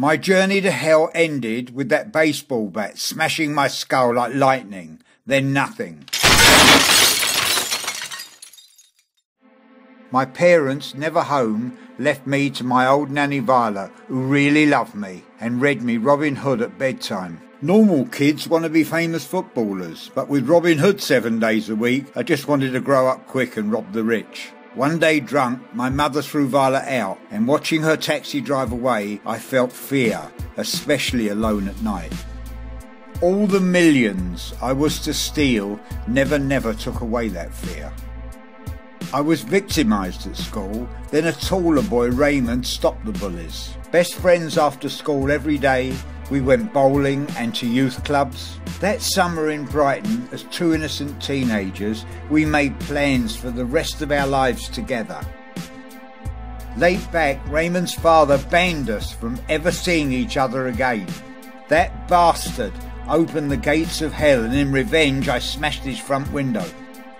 My journey to hell ended with that baseball bat smashing my skull like lightning, then nothing. My parents, never home, left me to my old nanny Viola, who really loved me and read me Robin Hood at bedtime. Normal kids want to be famous footballers, but with Robin Hood 7 days a week, I just wanted to grow up quick and rob the rich. One day drunk, my mother threw Viola out, and watching her taxi drive away, I felt fear, especially alone at night. All the millions I was to steal never took away that fear. I was victimised at school, then a taller boy, Raymond, stopped the bullies. Best friends after school every day, we went bowling and to youth clubs. That summer in Brighton, as two innocent teenagers, we made plans for the rest of our lives together. Late back, Raymond's father banned us from ever seeing each other again. That bastard opened the gates of hell, and in revenge I smashed his front window.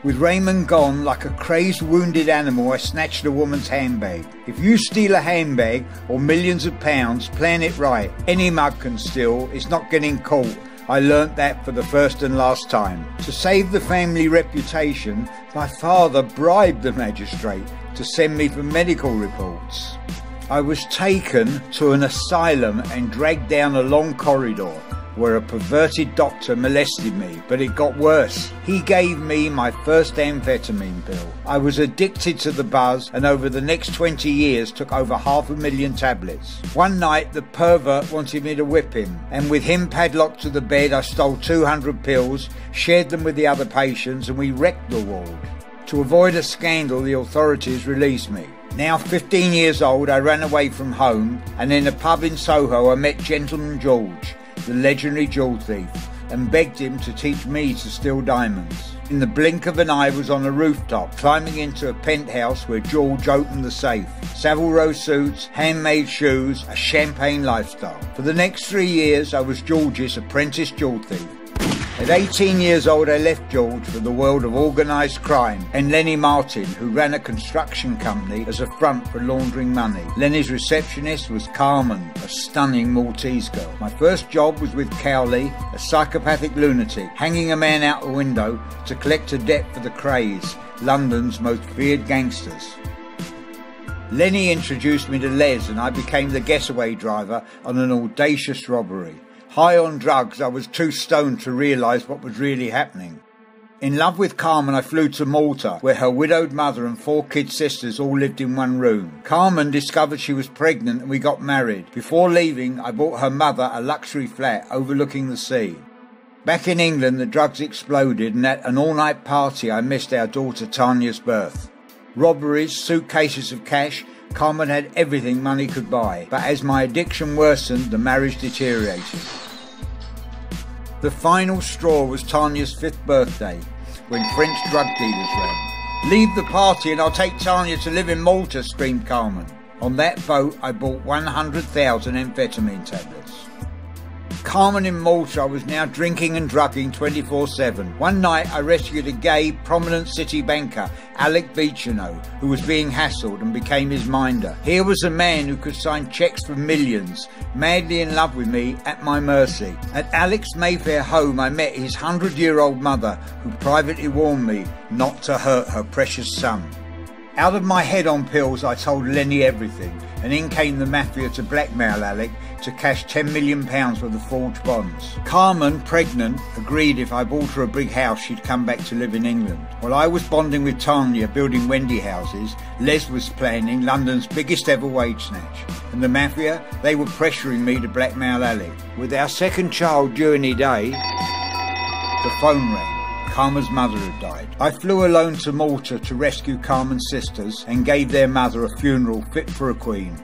With Raymond gone, like a crazed, wounded animal, I snatched a woman's handbag. If you steal a handbag or millions of pounds, plan it right. Any mug can steal, it's not getting caught. I learnt that for the first and last time. To save the family reputation, my father bribed the magistrate to send me for medical reports. I was taken to an asylum and dragged down a long corridor where a perverted doctor molested me, but it got worse. He gave me my first amphetamine pill. I was addicted to the buzz, and over the next 20 years took over 500,000 tablets. One night the pervert wanted me to whip him, and with him padlocked to the bed I stole 200 pills, shared them with the other patients, and we wrecked the ward. To avoid a scandal, the authorities released me. Now 15 years old, I ran away from home, and in a pub in Soho I met Gentleman George, the legendary jewel thief, and begged him to teach me to steal diamonds. In the blink of an eye, I was on a rooftop, climbing into a penthouse where George opened the safe. Savile Row suits, handmade shoes, a champagne lifestyle. For the next 3 years, I was George's apprentice jewel thief. At 18 years old, I left George for the world of organised crime and Lenny Martin, who ran a construction company as a front for laundering money. Lenny's receptionist was Carmen, a stunning Maltese girl. My first job was with Cowley, a psychopathic lunatic, hanging a man out a window to collect a debt for the Craze, London's most feared gangsters. Lenny introduced me to Les, and I became the getaway driver on an audacious robbery. High on drugs, I was too stoned to realise what was really happening. In love with Carmen, I flew to Malta, where her widowed mother and 4 kid sisters all lived in one room. Carmen discovered she was pregnant and we got married. Before leaving, I bought her mother a luxury flat overlooking the sea. Back in England, the drugs exploded, and at an all-night party I missed our daughter Tanya's birth. Robberies, suitcases of cash. Carmen had everything money could buy, but as my addiction worsened, the marriage deteriorated. The final straw was Tanya's 5th birthday, when French drug dealers ran. "Leave the party and I'll take Tanya to live in Malta," screamed Carmen. On that boat, I bought 100,000 amphetamine tablets. Carmen in Malta, I was now drinking and drugging 24/7. One night I rescued a gay, prominent city banker, Addict, who was being hassled, and became his minder. Here was a man who could sign cheques for millions, madly in love with me, at my mercy. At Alec's Mayfair home I met his 100-year-old mother, who privately warned me not to hurt her precious son. Out of my head on pills, I told Lenny everything, and in came the mafia to blackmail Alec to cash £10 million worth of forged bonds. Carmen, pregnant, agreed if I bought her a big house she'd come back to live in England. While I was bonding with Tanya building Wendy houses, Les was planning London's biggest ever wage snatch. And the mafia, they were pressuring me to blackmail Alec. With our second child due any day, the phone rang. Carmen's mother had died. I flew alone to Malta to rescue Carmen's sisters and gave their mother a funeral fit for a queen.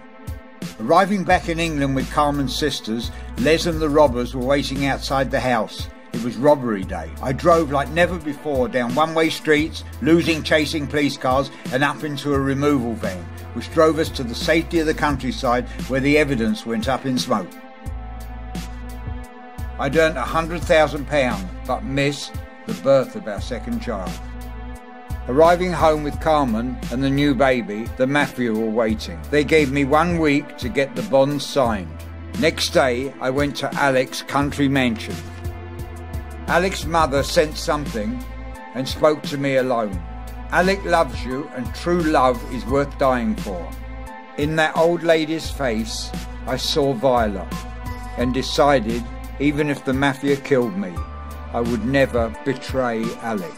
Arriving back in England with Carmen's sisters, Les and the robbers were waiting outside the house. It was robbery day. I drove like never before down one-way streets, losing chasing police cars, and up into a removal van, which drove us to the safety of the countryside where the evidence went up in smoke. I'd earned £100,000, but missed the birth of our second child. Arriving home with Carmen and the new baby, the mafia were waiting. They gave me 1 week to get the bonds signed. Next day, I went to Alec's country mansion. Alec's mother sent something and spoke to me alone. Alec loves you, and true love is worth dying for. In that old lady's face, I saw Viola and decided, even if the mafia killed me, I would never betray Alec.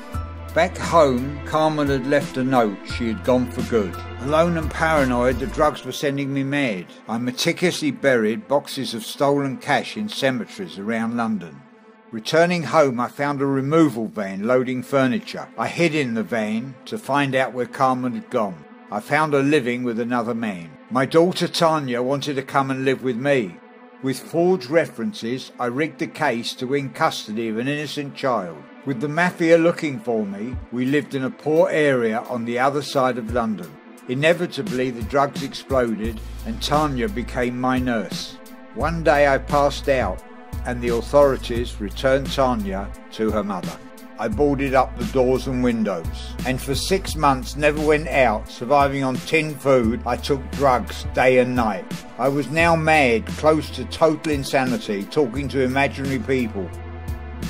Back home, Carmen had left a note. She had gone for good. Alone and paranoid, the drugs were sending me mad. I meticulously buried boxes of stolen cash in cemeteries around London. Returning home, I found a removal van loading furniture. I hid in the van to find out where Carmen had gone. I found her living with another man. My daughter Tanya wanted to come and live with me. With forged references, I rigged a case to win custody of an innocent child. With the mafia looking for me, we lived in a poor area on the other side of London. Inevitably, the drugs exploded and Tanya became my nurse. One day I passed out and the authorities returned Tanya to her mother. I boarded up the doors and windows, and for 6 months never went out, surviving on tinned food. I took drugs day and night. I was now mad, close to total insanity, talking to imaginary people.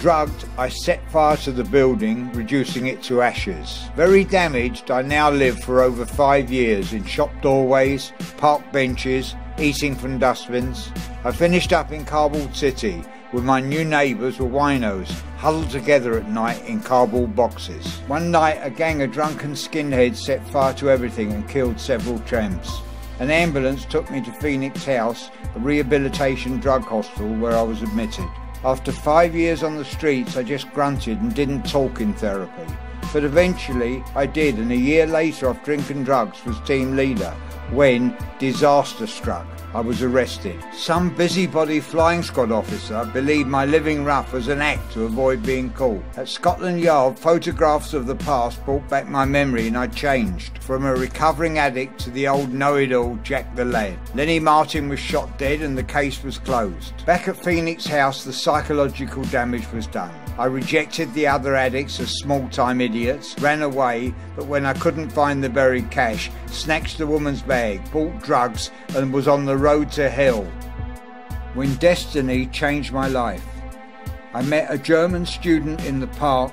Drugged, I set fire to the building, reducing it to ashes. Very damaged, I now live for over 5 years in shop doorways, park benches, eating from dustbins. I finished up in cardboard city, where my new neighbours were winos, huddled together at night in cardboard boxes. One night, a gang of drunken skinheads set fire to everything and killed several tramps. An ambulance took me to Phoenix House, a rehabilitation drug hospital where I was admitted. After 5 years on the streets, I just grunted and didn't talk in therapy. But eventually I did, and a year later, off drinking drugs, was team leader when disaster struck. I was arrested. Some busybody flying squad officer believed my living rough was an act to avoid being caught. At Scotland Yard, photographs of the past brought back my memory, and I changed from a recovering addict to the old know-it-all Jack the Lad. Lenny Martin was shot dead and the case was closed. Back at Phoenix House, the psychological damage was done. I rejected the other addicts as small-time idiots, ran away, but when I couldn't find the buried cash, snatched the woman's bag, bought drugs, and was on the road to hell. When destiny changed my life, I met a German student in the park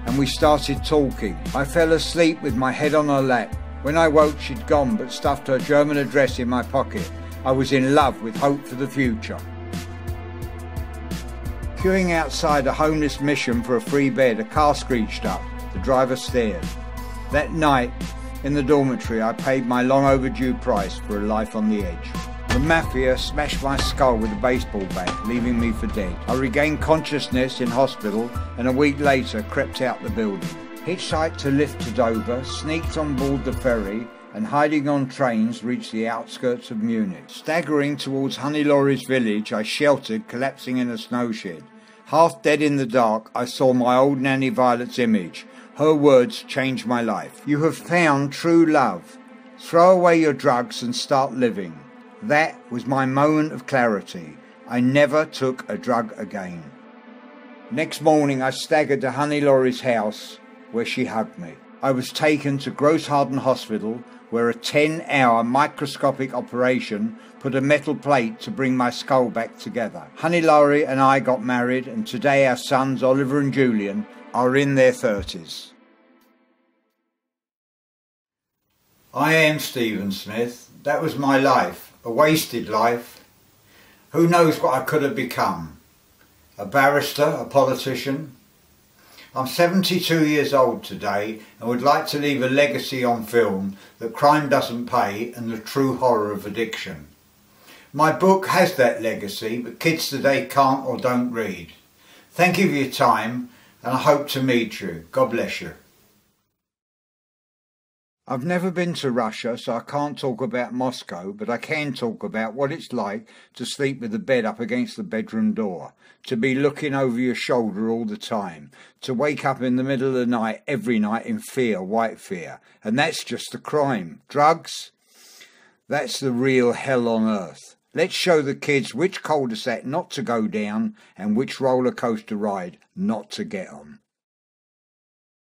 and we started talking. I fell asleep with my head on her lap. When I woke, she'd gone but stuffed her German address in my pocket. I was in love with hope for the future. Queuing outside a homeless mission for a free bed, a car screeched up. The driver stared. That night, in the dormitory, I paid my long overdue price for a life on the edge. The mafia smashed my skull with a baseball bat, leaving me for dead. I regained consciousness in hospital and a week later crept out the building. Hitchhiked a lift to Dover, sneaked on board the ferry, and hiding on trains reached the outskirts of Munich. Staggering towards Honey Laurie's village, I sheltered, collapsing in a snow shed. Half dead in the dark, I saw my old Nanny Violet's image. Her words changed my life. You have found true love. Throw away your drugs and start living. That was my moment of clarity. I never took a drug again. Next morning I staggered to Honey Laurie's house, where she hugged me. I was taken to Grossharden Hospital, where a 10-hour microscopic operation put a metal plate to bring my skull back together. Honey Laurie and I got married, and today our sons, Oliver and Julian, are in their 30s. I am Stephen Smith. That was my life, a wasted life. Who knows what I could have become? A barrister, a politician. I'm 72 years old today and would like to leave a legacy on film that crime doesn't pay and the true horror of addiction. My book has that legacy, but kids today can't or don't read. Thank you for your time, and I hope to meet you. God bless you. I've never been to Russia, so I can't talk about Moscow, but I can talk about what it's like to sleep with the bed up against the bedroom door, to be looking over your shoulder all the time, to wake up in the middle of the night every night in fear, white fear. And that's just the crime. Drugs? That's the real hell on earth. Let's show the kids which cul-de-sac not to go down and which roller coaster ride not to get on.